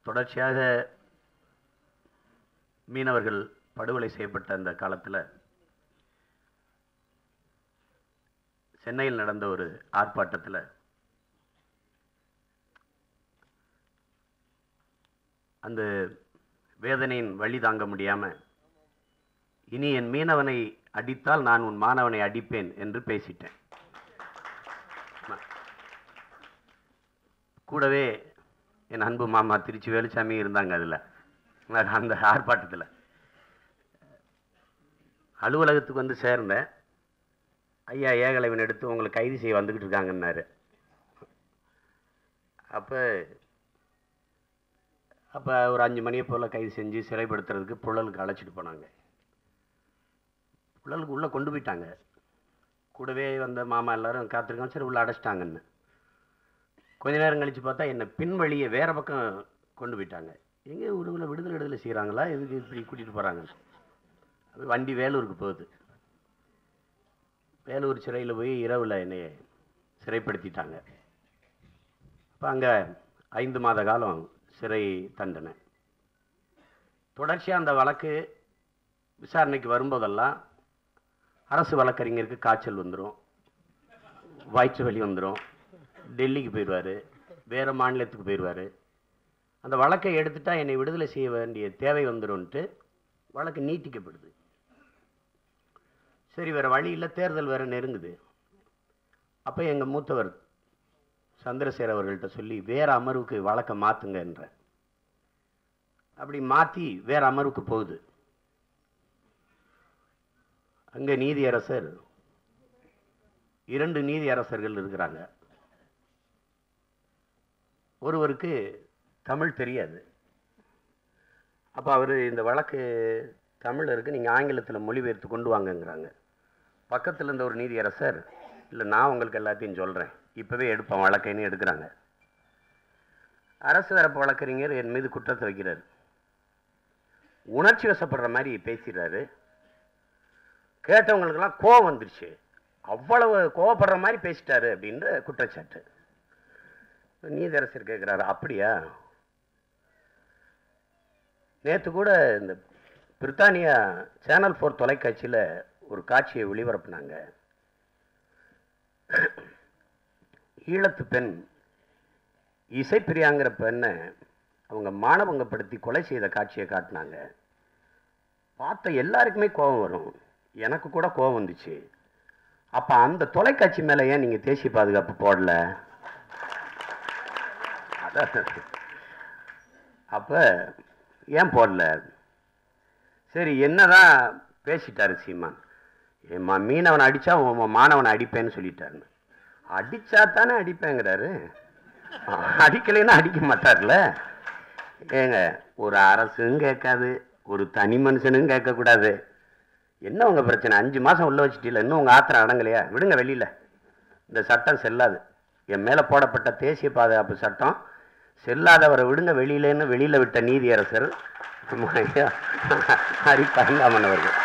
தொடர்ச்சியாக மீனவர்கள் படுகொலை செய்யப்பட்ட அந்த காலத்தில் சென்னையில் நடந்த ஒரு ஆர்ப்பாட்டத்தில் அந்த வேதனையின் வழி தாங்க முடியாமல், இனி என் மீனவனை அடித்தால் நான் உன் மாணவனை அடிப்பேன் என்று பேசிட்டேன். கூடவே என் அன்பு மாமா திருச்சி வேலுசாமி இருந்தாங்க. அதில் அந்த ஆர்ப்பாட்டத்தில் அலுவலகத்துக்கு வந்து சேர்ந்தேன். ஐயா ஏகலைவன் எடுத்து உங்களை கைது செய்ய வந்துக்கிட்டு இருக்காங்கன்னாரு. அப்போ ஒரு 5 மணியை போல் கைது செஞ்சு சிறைப்படுத்துறதுக்கு புழலுக்கு அழைச்சிட்டு போனாங்க. புழலுக்கு உள்ளே கொண்டு போயிட்டாங்க. கூடவே வந்த மாமா எல்லாரும் காத்திருக்காங்க. சரி உள்ளே அடைச்சிட்டாங்கன்னு கொஞ்ச நேரம் கழித்து பார்த்தா என்னை பின்வழியை வேறு பக்கம் கொண்டு போயிட்டாங்க. எங்கே ஊருக்குள்ள விடுதலை செய்கிறாங்களா, எதுக்கு இப்படி கூட்டிகிட்டு போகிறாங்க? வண்டி வேலூருக்கு போகுது. வேலூர் சிறையில் போய் இரவில் என்னை சிறைப்படுத்திட்டாங்க. அப்போ அங்கே 5 மாத காலம் சிறை தண்டனை. தொடர்ச்சியாக அந்த வழக்கு விசாரணைக்கு வரும்போதெல்லாம் அரசு வழக்கறிஞருக்கு காய்ச்சல் வந்துடும், வயிற்று வலி வந்துடும், டெல்லிக்கு போயிடுவார், வேறு மாநிலத்துக்கு போயிடுவார். அந்த வழக்கை எடுத்துட்டா என்னை விடுதலை செய்ய வேண்டிய தேவை வந்துடும்ன்ட்டு வழக்கு நீட்டிக்கப்படுது. சரி, வேறு வழி இல்லை, தேர்தல் வேறு நெருங்குது. அப்போ எங்கள் மூத்தவர் சந்திரசேகர் அவர்கள்ட்ட சொல்லி வேறு அமர்வுக்கு வழக்கை மாற்றுங்கன்ற. அப்படி மாற்றி வேறு அமர்வுக்கு போகுது. அங்கே நீதியரசர் 2 நீதியரசர்கள் இருக்கிறாங்க. ஒருவருக்கு தமிழ் தெரியாது. அப்போ அவர் இந்த வழக்கு தமிழ் இருக்குது, நீங்கள் ஆங்கிலத்தில் மொழிபெயர்த்து கொண்டு வாங்கங்கிறாங்க. பக்கத்தில் இருந்த ஒரு நீதியரசர், இல்லை நான் உங்களுக்கு எல்லாத்தையும் சொல்கிறேன், இப்போவே எடுப்பேன் வழக்கைன்னு எடுக்கிறாங்க. அரசு தரப்பு வழக்கறிஞர் என் மீது குற்றத்தை வைக்கிறார். உணர்ச்சி வசப்படுற மாதிரி பேசிடுறாரு. கேட்டவங்களுக்கெல்லாம் கோவம் வந்துருச்சு. அவ்வளவு கோவப்படுற மாதிரி பேசிட்டாரு அப்படின்ற குற்றச்சாட்டு. நீதியரசர் கேட்குறாரு, அப்படியா? நேற்று கூட இந்த பிரித்தானியா சேனல் 4 தொலைக்காட்சியில் ஒரு காட்சியை ஒளிபரப்புனாங்க. ஈழத்து பெண் இசைப்பிரியாங்கிற பெண்ணை அவங்க மானபங்கப்படுத்தி கொலை செய்த காட்சியை காட்டினாங்க. பார்த்த எல்லாருக்குமே கோபம் வரும், எனக்கு கூட கோபம் வந்துச்சு. அப்போ அந்த தொலைக்காட்சி மேலே ஏன் நீங்கள் தேசிய பாதுகாப்பு போடல? அப்போ ஏன் போடல? சரி, என்னதான் பேசிட்டாரு சீமான், மீனவனை அடித்தா மாணவனை அடிப்பேன்னு சொல்லிட்டாருன்னு. அடித்தா தானே அடிப்பேங்கிறாரு, அடிக்கலைன்னா அடிக்க மாட்டார்ல. ஏங்க, ஒரு அரசும் கேட்காது, ஒரு தனி மனுஷனும் கேட்கக்கூடாது. என்ன உங்கள் பிரச்சனை? 5 மாதம் உள்ள வச்சுட்டீங்களா? இன்னும் உங்கள் ஆத்திரம் அடங்கலையா? விடுங்க வெளியில். இந்த சட்டம் செல்லாது. என் மேலே போடப்பட்ட தேசிய பாதுகாப்பு சட்டம் செல்லாதவரை விடுங்க வெளியிலன்னு வெளியில் விட்ட நீதியரசர் ஹரி பரந்தாமன் அவர்கள்.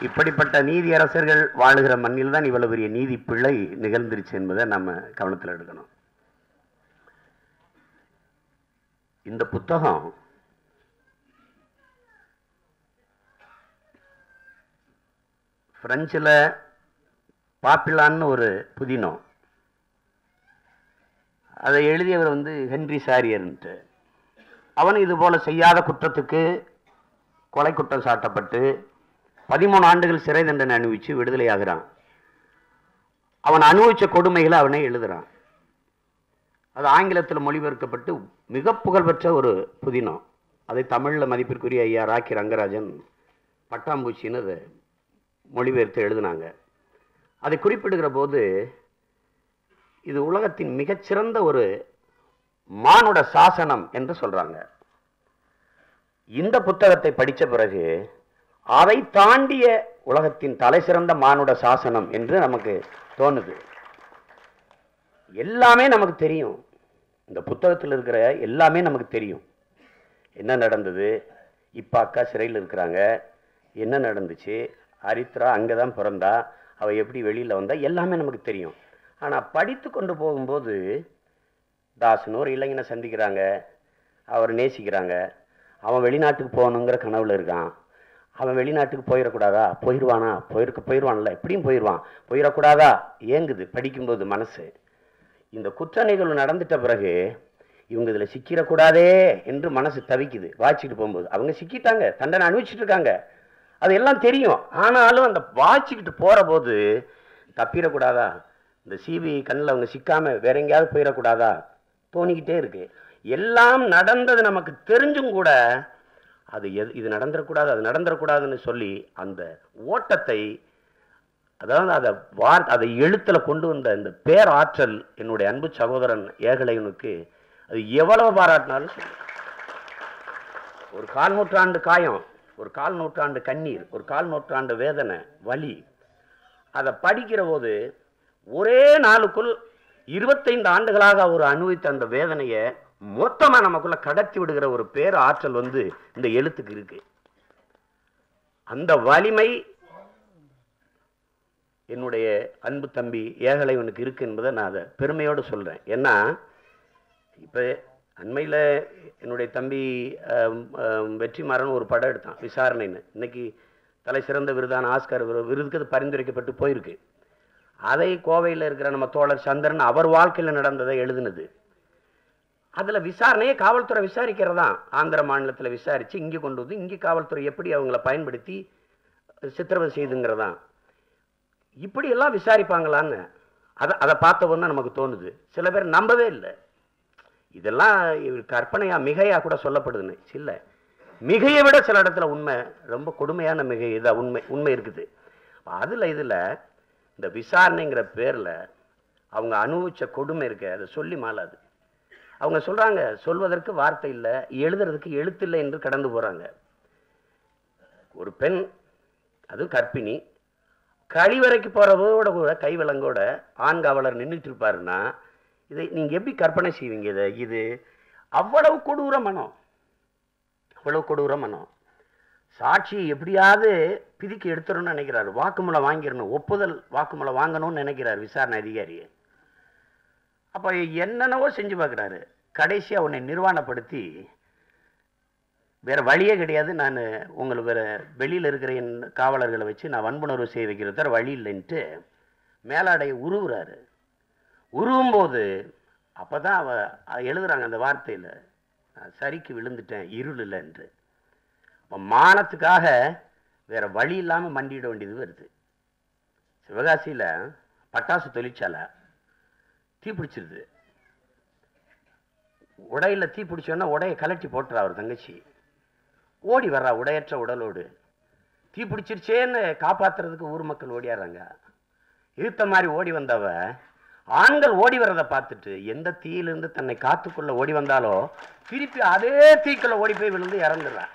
இப்படிப்பட்ட நீதியரசர்கள் வாழுகிற மண்ணில் தான் இவ்வளவு பெரிய நீதி பிழை நிகழ்ந்துருச்சு என்பதை நம்ம கவனத்தில் எடுக்கணும். இந்த புத்தகம் பிரெஞ்சில் பாப்பிலான்னு ஒரு புதினோ, அதை எழுதியவர் ஹென்றி சாரியர்ன்ட்டு. அவன் இது போல செய்யாத குற்றத்துக்கு கொலை குற்றம் சாட்டப்பட்டு 13 ஆண்டுகள் சிறை தண்டனை அனுபவிச்சு விடுதலை ஆகிறான். அவன் அனுபவிச்ச கொடுமைகளை அவனே எழுதுறான். அது ஆங்கிலத்தில் மொழிபெயர்க்கப்பட்டு மிக புகழ்பெற்ற ஒரு புதினம். அதை தமிழில் மதிப்பிற்குரிய ஐயா ராக்கி ரங்கராஜன் பட்டாம்பூச்சின்னு அதை மொழிபெயர்த்து எழுதினாங்க. அதை குறிப்பிடுகிற போது இது உலகத்தின் மிகச்சிறந்த ஒரு மானுட சாசனம் என்று சொல்றாங்க. இந்த புத்தகத்தை படித்த பிறகு அதை தாண்டிய உலகத்தின் தலை சிறந்த மானுட சாசனம் என்று நமக்கு தோணுது. எல்லாமே நமக்கு தெரியும், இந்த புத்தகத்தில் இருக்கிற எல்லாமே நமக்கு தெரியும். என்ன நடந்தது, இப்போ அக்கா சிறையில் இருக்கிறாங்க, என்ன நடந்துச்சு, ஹரித்ரா அங்கே தான் பிறந்தா, அவள் எப்படி வெளியில் வந்தா, எல்லாமே நமக்கு தெரியும். ஆனால் படித்து கொண்டு போகும்போது தாசன் ஒரு இளைஞனை சந்திக்கிறாங்க, அவர் நேசிக்கிறாங்க, அவன் வெளிநாட்டுக்கு போகணுங்கிற கனவுல இருக்கான். அவன் வெளிநாட்டுக்கு போயிடக்கூடாதா, போயிடுவானா, போயிடுவான்ல, எப்படியும் போயிடக்கூடாதா ஏங்குது படிக்கும்போது மனசு. இந்த குற்ற நிகழ்வு நடந்துட்ட பிறகு இவங்க இதில் சிக்கிடக்கூடாதே என்று மனசு தவிக்குது. வாய்ச்சிட்டு போகும்போது அவங்க சிக்கிட்டாங்க, தண்டனை அனுபவிச்சுட்டு இருக்காங்க, அது எல்லாம் தெரியும். ஆனாலும் அந்த வாய்ச்சிக்கிட்டு போகிற போது தப்பிடக்கூடாதா, இந்த சிபிஐ கண்ணில் அவங்க சிக்காம வேற எங்கேயாவது போயிடக்கூடாதா தோணிக்கிட்டே இருக்கு. எல்லாம் நடந்தது நமக்கு தெரிஞ்சும் கூட அது இது நடந்துடக்கூடாது, அது நடந்துடக்கூடாதுன்னு சொல்லி அந்த ஓட்டத்தை, அதாவது அதை எழுத்துல கொண்டு வந்த இந்த பேராற்றல் என்னுடைய அன்பு சகோதரன் ஏகலைவனுக்கு அது எவ்வளவு பாராட்டினாலும் சொல்லு. ஒரு 1/4 நூற்றாண்டு காயம், ஒரு 1/4 நூற்றாண்டு கண்ணீர், ஒரு 1/4 நூற்றாண்டு வேதனை வலி, அதை படிக்கிற போது ஒரே நாளுக்குள் 25 ஆண்டுகளாக அவர் அனுபவித்த அந்த வேதனையை மொத்தமா நமக்குள்ள கடத்தி விடுகிற ஒரு பேர் ஆற்றல் வந்து இந்த எழுத்துக்கு இருக்கு. அந்த வலிமை என்னுடைய அன்பு தம்பி ஏகலைவனுக்கு இருக்கு என்பதை நான் அதை பெருமையோடு சொல்றேன். ஏன்னா இப்ப அண்மையில் என்னுடைய தம்பி வெற்றிமாறன் ஒரு படம் எடுத்தான், விசாரணைன்னு. இன்னைக்கு தலை சிறந்த விருதான ஆஸ்கர் விருதுக்கு அது பரிந்துரைக்கப்பட்டு போயிருக்கு. அதை கோவையில் இருக்கிற நம்ம தோழர் சந்திரன் அவர் வாழ்க்கையில் நடந்ததை எழுதுனது. அதில் விசாரணையே காவல்துறை விசாரிக்கிறதா, ஆந்திர மாநிலத்தில் விசாரித்து இங்கே கொண்டு வந்து இங்கே காவல்துறை எப்படி அவங்கள பயன்படுத்தி சித்திரவதை செய்துங்கிறதா. இப்படியெல்லாம் விசாரிப்பாங்களான்னு அதை பார்த்தவொன்னு தான் நமக்கு தோணுது. சில பேர் நம்பவே இல்லை, இதெல்லாம் கற்பனையா மிகையா கூட சொல்லப்படுதுன்னு. இல்லை, மிகையை விட சில இடத்துல உண்மை, ரொம்ப கொடுமையான மிகை இதான் உண்மை இருக்குது. அதில் இதில் இந்த விசாரணைங்கிற பேரில் அவங்க அனுபவிச்ச கொடுமை இருக்கு, அதை சொல்லி மாளாது. அவங்க சொல்றாங்க, சொல்வதற்கு வார்த்தை இல்லை, எழுதுறதுக்கு எழுத்தில்லை என்று கடந்து போறாங்க. ஒரு பெண், அது கர்ப்பிணி, கழிவறைக்கு போறதோட கூட கைவிலங்கோட ஆண் காவலர் நின்றுட்டு இருப்பாருன்னா இதை நீங்க எப்படி கற்பனை செய்வீங்க? இது அவ்வளவு கொடூர மனம், அவ்வளவு கொடூர மனம். சாட்சி எப்படியாவது பிதிக்கி எடுத்துடணும்னு நினைக்கிறாரு, வாக்குமூலம் வாங்கிடணும், ஒப்புதல் வாக்குமூலம் வாங்கணும்னு நினைக்கிறார் விசாரணை அதிகாரி. அப்ப என்னென்னவோ செஞ்சு பார்க்குறாரு. கடைசியா உன்னை நிர்வாணப்படுத்தி வேற வழியே கிடையாது, நான் உங்களுக்கு வேற வெளியில் இருக்கிற என் காவலர்களை வச்சு நான் வன்புணர்வு செய்ய வைக்கிறது தவிர வழி இல்லைன்ட்டு மேலாடையை உருவுறாரு. உருவும் போது அப்பதான் அவ எழுதுறாங்க அந்த வார்த்தையில், நான் சரிக்கு விழுந்துட்டேன் இருள் இல்லை என்று. அப்போ மானத்துக்காக வேற வழி இல்லாமல் மண்டிட வேண்டியது வருது. சிவகாசியில் பட்டாசு தொழிற்சாலை தீப்பிடிச்சிருது. உடையில் தீப்பிடிச்சோன்னா உடையை கலட்டி போட்டுறா அவர் தங்கச்சி, ஓடி வர்றா உடையற்ற உடலோடு. தீப்பிடிச்சிருச்சேன்னு காப்பாற்றுறதுக்கு ஊர் மக்கள் ஓடியாடுறாங்க. இழுத்த மாதிரி ஓடி வந்தவ ஆண்கள் ஓடி வர்றதை பார்த்துட்டு எந்த தீயிலிருந்து தன்னை காத்துக்குள்ள ஓடி வந்தாலோ திருப்பி அதே தீக்குள்ள ஓடி போய் விழுந்து இறந்துடுறான்.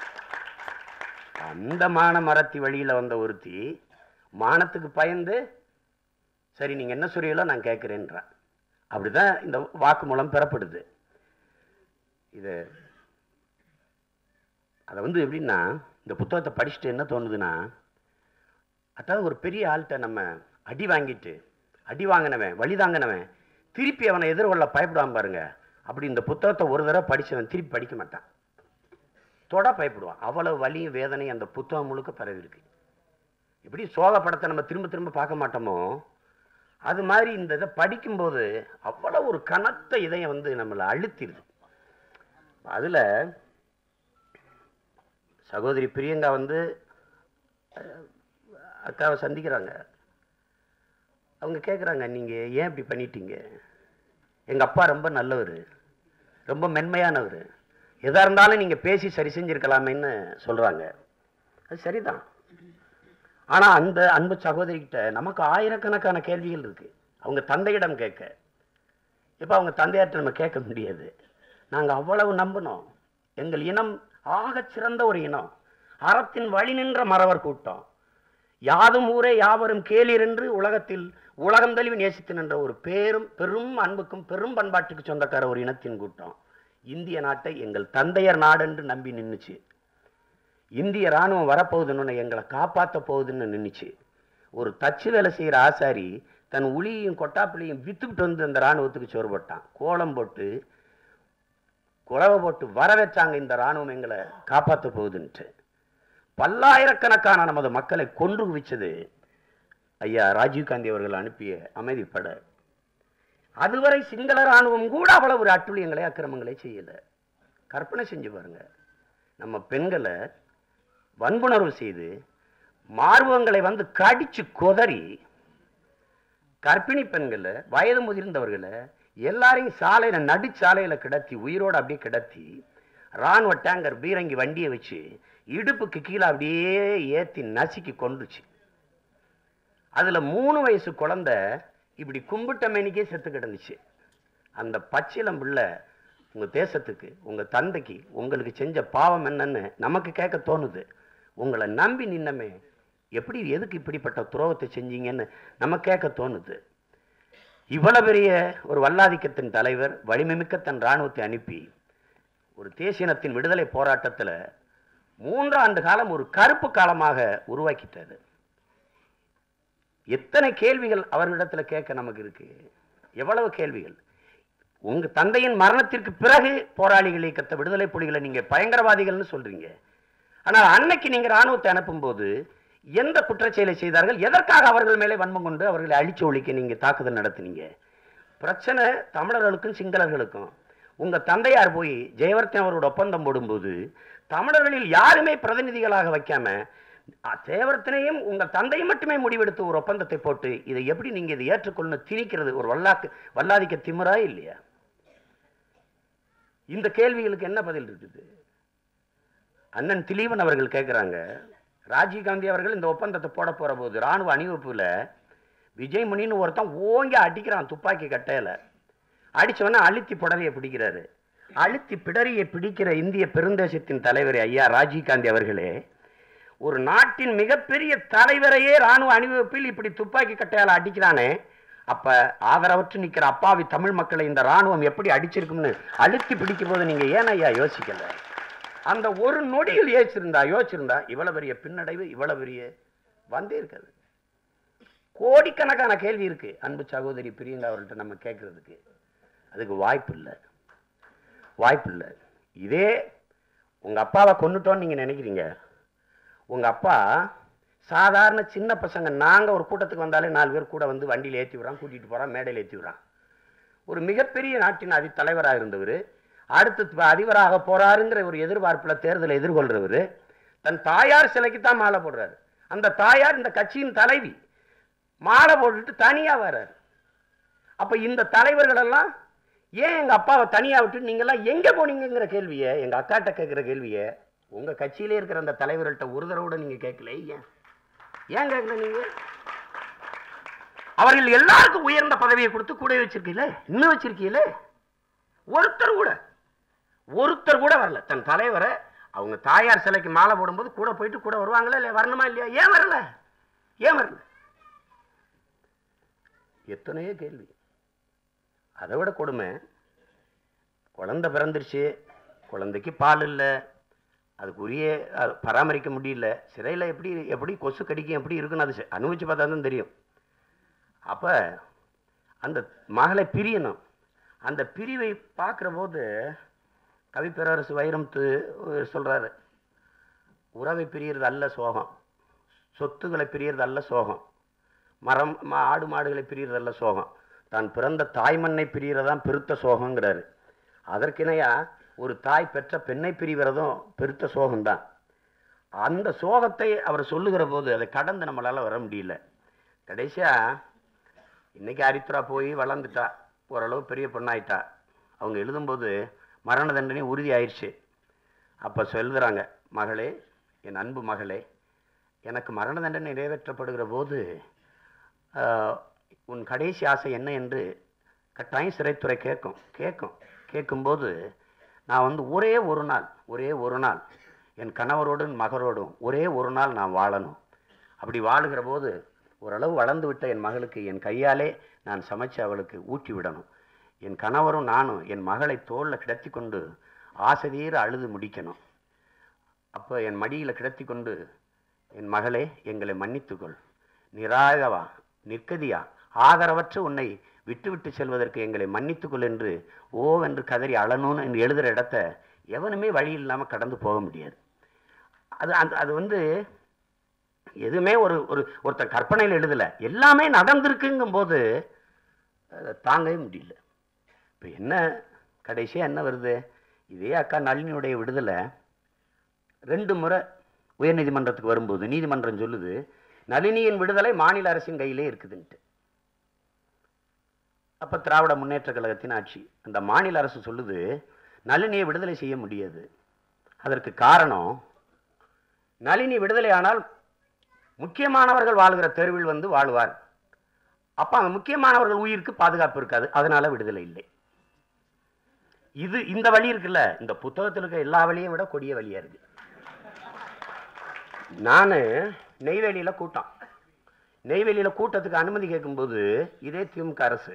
அந்த மான மரத்தி வழியில் வந்த ஒருத்தி மானத்துக்கு பயந்து சரி நீங்கள் என்ன சொல்றீங்களோ நான் கேட்குறேன்றான். அப்படிதான் இந்த வாக்குமூலம் பெறப்படுது. இது அதை வந்து எப்படின்னா, இந்த புத்தகத்தை படிச்சுட்டு என்ன தோணுதுன்னா, அதாவது ஒரு பெரிய ஆள்கிட்ட நம்ம அடி வாங்கிட்டு, அடி வாங்கினவன் வழி தாங்கினவன் திருப்பி அவனை எதிர்கொள்ள பயப்படுவான் பாருங்க. அப்படி இந்த புத்தகத்தை ஒரு தடவை படித்தவன் திருப்பி படிக்க மாட்டான், தொட பயப்படுவான். அவ்வளவு வலியும் வேதனையும் அந்த புத்தகம் முழுக்க பரவி இருக்கு. எப்படி சோக படத்தை நம்ம திரும்ப திரும்ப பார்க்க மாட்டோமோ அது மாதிரி இந்த இதை படிக்கும்போது அவ்வளவு ஒரு கனத்த இதயம் வந்து நம்மளை அழுத்திடுது. அதுல சகோதரி பிரியங்கா வந்து அக்காவை சந்திக்கிறாங்க. அவங்க கேட்குறாங்க, நீங்கள் ஏன் இப்படி பண்ணிட்டீங்க? எங்கள் அப்பா ரொம்ப நல்லவர், ரொம்ப மென்மையானவர், எதாக இருந்தாலும் நீங்கள் பேசி சரி செஞ்சுருக்கலாமேன்னு சொல்கிறாங்க. அது சரிதான். ஆனால் அந்த அன்பு சகோதரிகிட்ட நமக்கு ஆயிரக்கணக்கான கேள்விகள் இருக்குது. அவங்க தந்தையிடம் கேட்க, இப்போ அவங்க தந்தையார்ட்ட நம்ம கேட்க முடியாது. நாங்கள் அவ்வளவு நம்பினோம். எங்கள் இனம் ஆகச் சிறந்த ஒரு இனம், அறத்தின் வழி நின்ற மறவர் கூட்டம், யாதும் ஊரே யாவரும் கேளீர் என்று உலகத்தில் உலகம் தழுவி நேசித்து நின்ற ஒரு பெரும் அன்புக்கும் பெரும் பண்பாட்டுக்கு சொந்தக்கார ஒரு இனத்தின் கூட்டம். இந்திய நாட்டை எங்கள் தந்தையர் நாடு என்று நம்பி நின்றுச்சு. இந்திய ராணுவம் வரப்போகுதுன்னு எங்களை காப்பாற்ற போகுதுன்னு நினைச்சு ஒரு தச்சு வேலை செய்கிற ஆசாரி தன் உளியையும் கொட்டாப்பிள்ளையும் வித்துக்கிட்டு வந்து அந்த ராணுவத்துக்கு சோறு போட்டான். கோலம் போட்டு குறவை போட்டு வர வச்சாங்க இந்த ராணுவம் எங்களை காப்பாற்ற போகுதுன்ட்டு. பல்லாயிரக்கணக்கான நமது மக்களை கொன்று குவிச்சது ஐயா ராஜீவ்காந்தி அவர்கள் அனுப்பிய அமைதிப்பட. அதுவரை சிங்கள ராணுவம் கூட அவ்வளவு ஒரு அட்டுழியங்களை அக்கிரமங்களை செய்யல. கற்பனை செஞ்சு பாருங்க, நம்ம பெண்களை வன்புணர்வு செய்து மார்பகங்களை வந்து கடிச்சு கொதறி கர்ப்பிணி பெண்களை வயது முதிர்ந்தவர்களை எல்லாரையும் சாலையில நடுச்சாலையில கிடத்தி உயிரோடு அப்படியே கிடத்தி ராணுவ டேங்கர் பீரங்கி வண்டியை வச்சு இடுப்புக்கு கீழே அப்படியே ஏத்தி நசுக்கி கொண்டுச்சு. அதுல 3 வயசு குழந்தை இப்படி கும்பிட்ட மேனிக்கே செத்து கிடந்துச்சு. அந்த பச்சிலம் பிள்ளை உங்க தேசத்துக்கு உங்க தந்தைக்கு உங்களுக்கு செஞ்ச பாவம் என்னன்னு நமக்கு கேட்க தோணுது. உங்களை நம்பி நின்னமே எப்படி எதுக்கு இப்படிப்பட்ட துரோகத்தை செஞ்சீங்கன்னு நம்ம கேட்க தோணுது. இவ்வளவு பெரிய ஒரு வல்லாதிக்கத்தின் தலைவர் வலிமைமிக்க தன் இராணுவத்தை அனுப்பி ஒரு தேசியனத்தின் விடுதலை போராட்டத்தில் 3 ஆண்டு காலம் ஒரு கருப்பு காலமாக உருவாக்கிட்டாரு. எத்தனை கேள்விகள் அவர்களிடத்தில் கேட்க நமக்கு இருக்கு, எவ்வளவு கேள்விகள். உங்க தந்தையின் மரணத்திற்கு பிறகு போராளிகள் இயக்கத்தை விடுதலை புலிகளை நீங்க பயங்கரவாதிகள்னு சொல்றீங்க. ஆனால் அன்னைக்கு நீங்க ராணுவத்தை அனுப்பும் போது எந்த குற்றச்செயலை செய்தார்கள்? எதற்காக அவர்கள் மேலே வன்மம் கொண்டு அவர்களை அழிச்சு ஒழிக்க நீங்க தாக்குதல் நடத்தினீங்க? பிரச்சனை தமிழர்களுக்கும் சிங்களர்களுக்கும். உங்க தந்தையார் போய் ஜெயவர்த்தன் அவரோட ஒப்பந்தம் போடும்போது தமிழர்களில் யாருமே பிரதிநிதிகளாக வைக்காம ஜெயவர்த்தனையும் உங்க தந்தையும் மட்டுமே முடிவெடுத்து ஒரு ஒப்பந்தத்தை போட்டு இதை எப்படி நீங்க இதை ஏற்றுக்கொள்ளணும் திணிக்கிறது ஒரு வல்லாதிக்க திமிரா இல்லையா? இந்த கேள்விகளுக்கு என்ன பதில் இருக்குது? அண்ணன் திலீவன் அவர்கள் கேட்கிறாங்க, ராஜீவ்காந்தி அவர்கள் இந்த ஒப்பந்தத்தை போட போற போது ராணுவ அணிவகுப்புல விஜய் முனின்னு ஒருத்தன் ஓங்கி அடிக்கிறான் துப்பாக்கி கட்டையில. அடிச்சவன அழுத்தி புடரையை பிடிக்கிறாரு. அழுத்தி பிடரியை பிடிக்கிற இந்திய பெருந்தேசத்தின் தலைவர் ஐயா ராஜீவ்காந்தி அவர்களே, ஒரு நாட்டின் மிகப்பெரிய தலைவரையே ராணுவ அணிவகுப்பில் இப்படி துப்பாக்கி கட்டையால அடிக்கிறானே, அப்ப ஆதரவற்று நிற்கிற அப்பாவி தமிழ் மக்களை இந்த ராணுவம் எப்படி அடிச்சிருக்கும்னு அழுத்தி பிடிக்கும் போது நீங்க ஏன் ஐயா யோசிக்கல? அந்த ஒரு நொடியில் யோசிச்சிருந்தா இவ்வளவு பெரிய பின்னடைவு இவ்வளவு பெரிய வந்தே இருக்காது. கோடிக்கணக்கான கேள்வி இருக்கு அன்பு சகோதரி பிரியங்கா அவர்கள்ட்ட நம்ம கேட்கறதுக்கு. அதுக்கு வாய்ப்பு இல்லை. இதே உங்க அப்பாவை கொன்னுட்டோன்னு நீங்க நினைக்கிறீங்க. உங்க அப்பா சாதாரண சின்ன பசங்க, நாங்க ஒரு கூட்டத்துக்கு வந்தாலே 4 பேர் கூட வந்து வண்டியில் ஏற்றி விடுறான், கூட்டிட்டு போறான், மேடையில் ஏற்றி விடுறான். ஒரு மிகப்பெரிய நாட்டின் தலைவராக இருந்தவர் அடுத்து அதிபராக போறாருங்கிற ஒரு எதிர்பார்ப்புல தேர்தலை எதிர்கொள்றவர் தன் தாயார் சிலைக்கு தான் மாலை போடுறாரு. அந்த தாயார் இந்த கட்சியின் தலைவி, மாலை போட்டுட்டு தனியா வர்றாரு. அப்ப இந்த தலைவர்கள் எல்லாம் ஏன் எங்க அப்பாவை தனியா விட்டு நீங்க எல்லாம் எங்க போனீங்கிற கேள்வியை எங்க அக்காட்ட கேட்கிற கேள்வியை உங்க கட்சியிலே இருக்கிற அந்த தலைவர்கள்ட்ட ஒரு தடவை நீங்க கேட்கல. ஏன் கேட்கல? நீங்க அவர்கள் எல்லாருக்கும் உயர்ந்த பதவியை கொடுத்து கூட வச்சிருக்கீங்களே, இன்னும் வச்சிருக்கீங்களே. ஒருத்தர் கூட வரல. தன் தலைவரை அவங்க தாயார் சிலைக்கு மாலை போடும்போது கூட போயிட்டு கூட வருவாங்களா இல்லையா? வரணுமா இல்லையா? ஏன் வரல? எத்தனையோ கேள்வி. அதை விட கொடுமை, குழந்தை பிறந்துருச்சு, குழந்தைக்கு பால் இல்லை, அதுக்குரிய பராமரிக்க முடியல, சிறையில் எப்படி கொசு கடிக்கும் எப்படி இருக்குன்னு அது அனுபவிச்சு பார்த்தா தான் தெரியும். அப்ப அந்த மகளை பிரியணும். அந்த பிரிவை பார்க்குற போது கவி பேரரசு வைரமுத்து சொல்றாரு, உறவை பிரியறது அல்ல சோகம், சொத்துக்களை பிரியறது அல்ல சோகம், மரம் ஆடு மாடுகளை பிரியறது அல்ல சோகம், தான் பிறந்த தாய்மண்ணை பிரியறதான் பெருத்த சோகங்கிறாரு. அதற்கிணையா ஒரு தாய் பெற்ற பெண்ணை பிரிவதும் பெருத்த சோகம்தான். அந்த சோகத்தை அவர் சொல்லுகிற போது அதை கடந்து நம்மளால வர முடியல. கடைசியா இன்னைக்கு அரித்ரா போய் வளர்ந்துட்டா, ஓரளவு பெரிய பொண்ணாயிட்டா. அவங்க எழுதும்போது மரண தண்டனை உறுதி ஆயிடுச்சு. அப்போ சொல்லுறாங்க, மகளே, என் அன்பு மகளே, எனக்கு மரண தண்டனை நிறைவேற்றப்படுகிற போது உன் கடைசி ஆசை என்ன என்று கட்டாயம் சிறைத்துறை கேட்கும்போது நான் ஒரே ஒரு நாள் என் கணவரோடும் மகளோடும் ஒரே ஒரு நாள் நான் வாழணும். அப்படி வாழுகிற போது ஓரளவு வளர்ந்து விட்ட என் மகளுக்கு என் கையாலே நான் சமைச்சு அவளுக்கு ஊட்டி விடணும். என் கணவரும் நானும் என் மகளை தோளில் கிடத்தி கொண்டு ஆசைதீர அழுது முடிக்கணும். அப்போ என் மடியில் கிடத்தி கொண்டு, என் மகளே எங்களை மன்னித்துக்கொள், நிராகவா நிற்கதியா ஆதரவற்ற உன்னை விட்டு விட்டு செல்வதற்கு எங்களை மன்னித்துக்கொள் என்று ஓவென்று கதறி அழணும்னு என்று எழுதுகிற இடத்த எவனுமே வழி இல்லாமல் கடந்து போக முடியாது. அது வந்து எதுவுமே ஒருத்தர் கற்பனையில் எழுதலை, எல்லாமே நடந்திருக்குங்கும் போது அதை தாங்கவே முடியல. இப்போ என்ன கடைசியாக என்ன வருது, இதே அக்கா நளினியுடைய விடுதலை 2 முறை உயர்நீதிமன்றத்துக்கு வரும்போது நீதிமன்றம் சொல்லுது நளினியின் விடுதலை மாநில அரசின் கையிலே இருக்குதுன்ட்டு. அப்போ திராவிட முன்னேற்ற கழகத்தின் ஆட்சி, அந்த மாநில அரசு சொல்லுது நளினியை விடுதலை செய்ய முடியாது. அதற்கு காரணம், நளினி விடுதலை ஆனால் முக்கியமானவர்கள் வாழ்கிற தெருவில் வந்து வாழ்வார், அப்போ அந்த முக்கியமானவர்கள் உயிருக்கு பாதுகாப்பு இருக்காது, அதனால விடுதலை இல்லை. இந்த வழி இருக்குல்ல, இந்த புத்தகத்தில் இருக்க எல்லா வழியும் விட கொடிய வழியா இருக்கு. நான் நெய்வேலியில் கூட்டத்துக்கு அனுமதி கேட்கும்போது இதே திமுக அரசு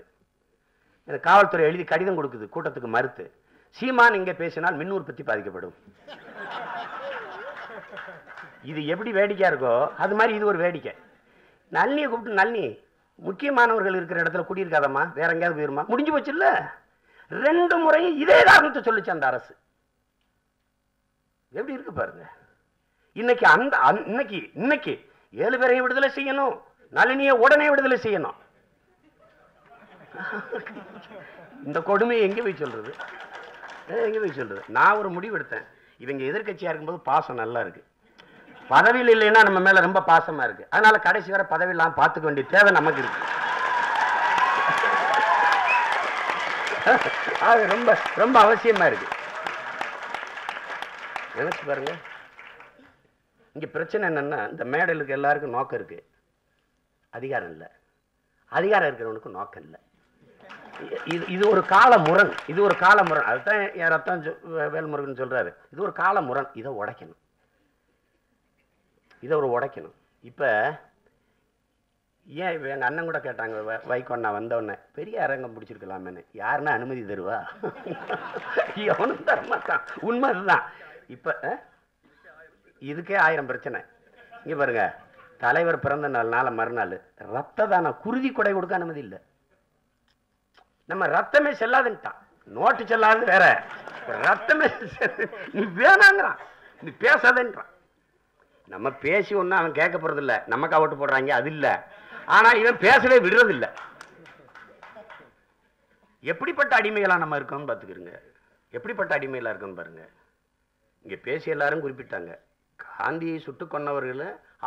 எனக்கு காவல்துறை எழுதி கடிதம் கொடுக்குது, கூட்டத்துக்கு மறுத்து. சீமான் இங்கே பேசினால் மின் உற்பத்தி பாதிக்கப்படும். இது எப்படி வேடிக்கையா இருக்கோ அது மாதிரி இது ஒரு வேடிக்கை. நளினியை கூப்பிட்டு, நளினி முக்கியமானவர்கள் இருக்கிற இடத்துல குடியிருக்காதம்மா, வேற எங்கேயாவது போயிருமா, முடிஞ்சு போச்சு இல்ல. 2 முறையும் இதே காரணத்தை சொல்லிச்சு அந்த அரசு. எப்படி இருக்கு பாருங்க. இன்னைக்கு 7 பேரையும் விடுதலை செய்யணும், நளினியை உடனே விடுதலை செய்யணும். இந்த கொடுமையை எங்க போய் சொல்றது? நான் ஒரு முடிவு எடுத்தேன், இவங்க எதிர்கட்சியா இருக்கும்போது பாசம் நல்லா இருக்கு, பதவியில் இல்லைன்னா நம்ம மேல ரொம்ப பாசமா இருக்கு, அதனால கடைசி வரை பதவியெல்லாம் பார்த்துக்க வேண்டிய தேவை நமக்கு இருக்கு. அது ரொம்ப ரொம்ப அவசியமா இருக்கு. நினைச்சு பாருங்க. இங்க பிரச்சனை என்னன்னா, இந்த மேடலுக்கு எல்லாருக்கும் நோக்கம் இருக்கு, அதிகாரம் இல்லை. அதிகாரம் இருக்கிறவனுக்கு நோக்கம் இல்லை. இது ஒரு கால முரண், அதுதான் என் ரத்தம் வேல்முருகன் சொல்றாரு. இது ஒரு கால முரண், இதை உடைக்கணும். இப்ப ஏன் எங்க அண்ணன் கூட கேட்டாங்க, வைகோண்ணா வந்தவொடனே பெரிய அரங்கம் பிடிச்சிருக்கலாமேன்னு. யாருன்னா அனுமதி தருவா? எவனும் தரமாட்டான். உண்மை அதுதான். இப்ப இதுக்கே 1000 பிரச்சனை. இங்க பாருங்க, தலைவர் பிறந்த நாள் மறுநாள் ரத்த தானம் குருதி கொடை கொடுக்க அனுமதி இல்லை. நம்ம ரத்தமே செல்லாதுன்ட்டான். நோட்டு செல்லாது வேற, ரத்தமே நீ வேணாங்கிறான், நீ பேசாதன்றான். நம்ம பேசி ஒன்னும் அவன் கேட்க போறது இல்லை, நமக்கு ஓட்டு போடுறாங்க அது இல்லை. ஆனா இவன் பேசவே விடுறது இல்லை. எப்படிப்பட்ட அடிமைகளா நம்ம இருக்கோம்னு பார்த்துக்கிறோங்க. எப்படிப்பட்ட அடிமைகளா இருக்கோம்னு பாருங்க. இங்க பேசி எல்லாரும் குறிப்பிட்டாங்க, காந்தியை சுட்டுக் கொன்னவர்கள்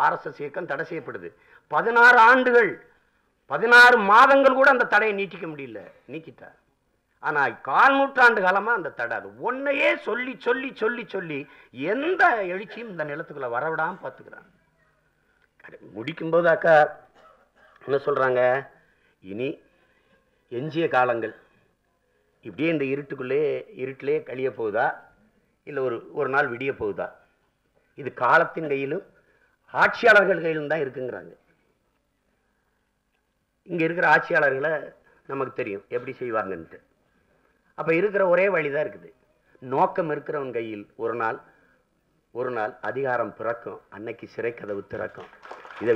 RSS இயக்கம் தடை செய்யப்படுது. 16 ஆண்டுகள் 16 மாதங்கள் கூட அந்த தடையை நீட்டிக்க முடியல, நீக்கிட்டார். ஆனா 4 நூற்றாண்டு காலமா அந்த தடை, அது ஒன்னையே சொல்லி சொல்லி சொல்லி சொல்லி எந்த எழுச்சியும் இந்த நிலத்துக்குள்ள வரவிடாம பார்த்துக்கிறாங்க. முடிக்கும் போது அக்கா என்ன சொல்றாங்க, இனி எஞ்சிய காலங்கள் இப்படியே இந்த இருட்டிலே கழிய போகுதா, இல்லை ஒரு நாள் விடிய போகுதா? இது காலத்தின் கையிலும் ஆட்சியாளர்கள் கையிலும் தான் இருக்குங்கிறாங்க. இங்க இருக்கிற ஆட்சியாளர்களை நமக்கு தெரியும் எப்படி செய்வாங்கன்ட்டு. அப்ப இருக்கிற ஒரே வழிதான் இருக்குது, நோக்கம் இருக்கிறவன் கையில் ஒரு நாள் அதிகாரம் பிறக்கும், அன்னைக்கு சிறை கதவு திறக்கும். இதை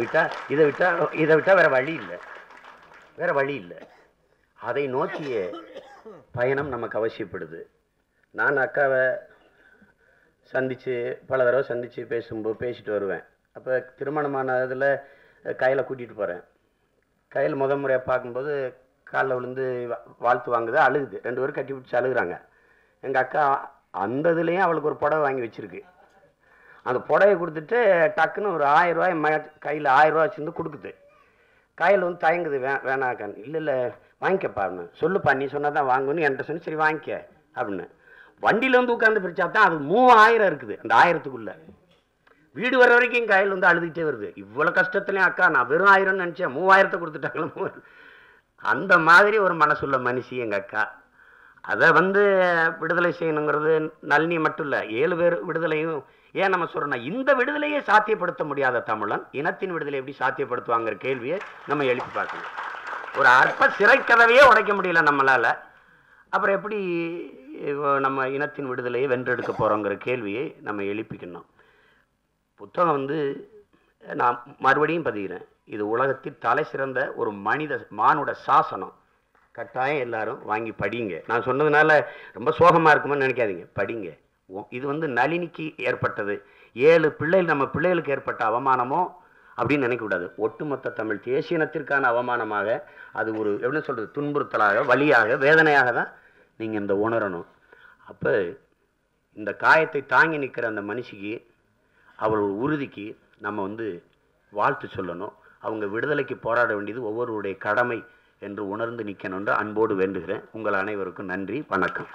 விட்டா வேற வழி இல்லை. அதை நோக்கிய பயணம் நமக்கு அவசியப்படுது. நான் அக்காவை பல தடவை சந்திச்சு பேசிட்டு வருவேன். அப்போ திருமணமானதில் கையில் கூட்டிகிட்டு போகிறேன். கையில் முறையாக பார்க்கும்போது காலில் விழுந்து வாழ்த்து வாங்குது, அழுகுது. 2 பேரும் கட்டி பிடிச்சி அழுகுறாங்க. எங்கள் அக்கா அந்த இதுலேயும் அவளுக்கு ஒரு புடவை வாங்கி வச்சுருக்கு. அந்த புடவை கொடுத்துட்டு டக்குன்னு ஒரு 1000 ரூபாய் கையில் 1000 ரூபா வச்சுருந்து கொடுக்குது. கையில் வந்து தயங்குது, வேணாக்கான்னு. இல்லை வாங்கிக்கப்பா அப்படின்னு. சொல்லுப்பா, நீ சொன்னால் தான் வாங்கணும்னு என்கிட்ட சொன்னி, சரி வாங்கிக்க அப்படின்னு. வண்டியில் வந்து உட்காந்து பிரிச்சா தான் அது 3000 இருக்குது. அந்த 1000த்துக்குள்ள வீடு வர வரைக்கும் கையில் வந்து அழுதுகிட்டே வருது. இவ்வளோ கஷ்டத்துலேயும் அக்கா நான் வெறும் 1000ன்னு நினச்சேன், 3000த்தை கொடுத்துட்டாங்களோ. அந்த மாதிரி ஒரு மனசுள்ள மனுஷி எங்கள் அக்கா. அதை வந்து விடுதலை செய்யணுங்கிறது நளினி மட்டும் இல்லை, 7 பேர் விடுதலையும். ஏன் நம்ம சொல்றோம்னா, இந்த விடுதலையே சாத்தியப்படுத்த முடியாத தமிழன் இனத்தின் விடுதலை எப்படி சாத்தியப்படுத்துவாங்கிற கேள்வியை நம்ம எழுப்பி பார்க்கணும். ஒரு அற்ப சிறை கதவையே உடைக்க முடியல நம்மளால, அப்புறம் எப்படி நம்ம இனத்தின் விடுதலையை வென்றெடுக்க போறோங்கிற கேள்வியை நம்ம எழுப்பிக்கணும். புத்தகம் வந்து நான் மறுபடியும் பதிகிறேன், இது உலகத்தில் தலை சிறந்த ஒரு மானுட சாசனம். கட்டாயம் எல்லாரும் வாங்கி படிங்க. நான் சொன்னதுனால ரொம்ப சோகமாக இருக்குமென்னு நினைக்காதீங்க, படிங்க. இது வந்து நளினிக்கு ஏற்பட்டது, 7 பிள்ளைகள் நம்ம பிள்ளைகளுக்கு ஏற்பட்ட அவமானமோ அப்படின்னு நினைக்கக்கூடாது. ஒட்டுமொத்த தமிழ் தேசியனத்திற்கான அவமானமாக, அது ஒரு என்ன சொல்கிறது, துன்புறுத்தலாக, வலியாக, வேதனையாக தான் நீங்கள் இந்த உணரணும். அப்போ இந்த காயத்தை தாங்கி நிற்கிற அந்த மனுஷிக்கு, அவள் உறுதிக்கு நம்ம வந்து வாழ்த்து சொல்லணும். அவங்க விடுதலைக்கு போராட வேண்டியது ஒவ்வொருவருடைய கடமை என்று உணர்ந்து நிற்கணும்னு அன்போடு வேண்டுகிறேன். உங்கள் அனைவருக்கும் நன்றி, வணக்கம்.